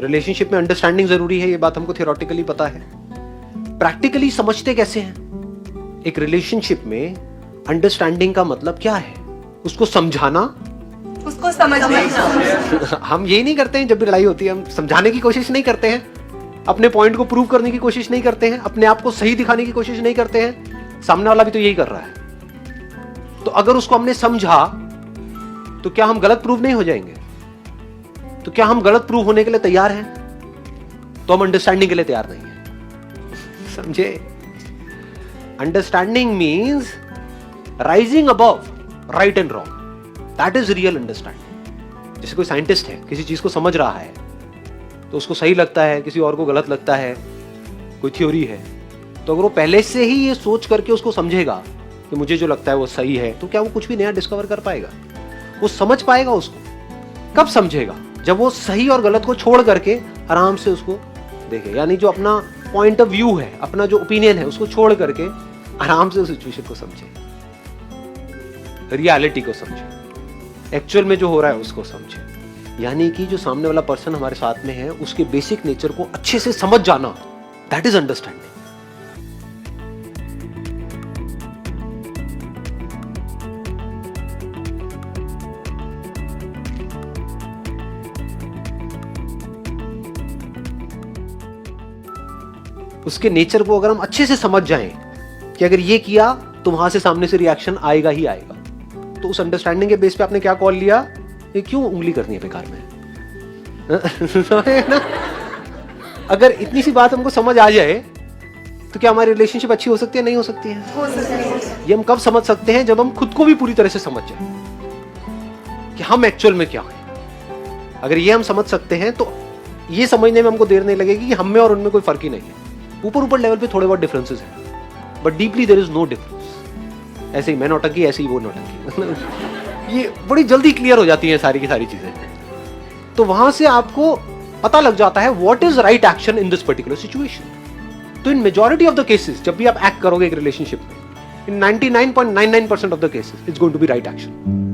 Relationship में understanding जरूरी है, ये बात हमको थियोरेटिकली पता है। प्रैक्टिकली समझते कैसे हैं? एक रिलेशनशिप में अंडरस्टैंडिंग का मतलब क्या है? उसको समझाना, उसको समझना। हम यही नहीं करते हैं जब भी लड़ाई होती है, हम समझाने की कोशिश नहीं करते हैं, अपने पॉइंट को प्रूव करने की कोशिश नहीं करते हैं, अपने आप को सही दिखाने की कोशिश नहीं करते हैं। सामने वाला भी तो यही कर रहा है। तो अगर उसको हमने समझा तो क्या हम गलत प्रूव नहीं हो जाएंगे? तो क्या हम गलत प्रूव होने के लिए तैयार हैं? तो हम अंडरस्टैंडिंग के लिए तैयार नहीं है। समझे? Understanding means rising above right and wrong, that is real understanding. जैसे कोई साइंटिस्ट है, किसी चीज को समझ रहा है तो उसको सही लगता है, किसी और को गलत लगता है, कोई थ्योरी है, तो अगर वो पहले से ही ये सोच करके उसको समझेगा कि मुझे जो लगता है वो सही है, तो क्या वो कुछ भी नया डिस्कवर कर पाएगा? वो समझ पाएगा उसको? कब समझेगा? जब वो सही और गलत को छोड़ करके आराम से उसको देखे, यानी जो अपना पॉइंट ऑफ व्यू है, अपना जो ओपिनियन है, उसको छोड़ करके आराम से उस सिचुएशन को समझे, रियलिटी को समझे, एक्चुअल में जो हो रहा है उसको समझे। यानी कि जो सामने वाला पर्सन हमारे साथ में है उसके बेसिक नेचर को अच्छे से समझ जाना, दैट इज अंडरस्टैंडिंग। उसके नेचर को अगर हम अच्छे से समझ जाएं कि अगर ये किया तो वहां से सामने से रिएक्शन आएगा ही आएगा, तो उस अंडरस्टैंडिंग के बेस पे आपने क्या कॉल लिया? ये क्यों उंगली करनी है बेकार में? ना? अगर इतनी सी बात हमको समझ आ जाए तो क्या हमारी रिलेशनशिप अच्छी हो सकती है? नहीं हो सकती है? हो सकता है। ये हम कब समझ सकते हैं? जब हम खुद को भी पूरी तरह से समझ जाए कि हम एक्चुअल में क्या हैं। अगर ये हम समझ सकते हैं तो ये समझने में हमको देर नहीं लगेगी कि हम में और उनमें कोई फर्क ही नहीं है। ऊपर ऊपर लेवल पे थोड़े बहुत डिफरेंसेस हैं, but deeply there is no difference. ऐसे ही मैं नौटंकी, ऐसे ही वो नौटंकी। ये बड़ी जल्दी क्लियर हो जाती है सारी की सारी चीजें। तो वहां से आपको पता लग जाता है what is right action in this particular situation. तो in majority of the cases जब भी आप एक्ट करोगे एक रिलेशनशिप में, in 99.99% of the cases it's going to be right action.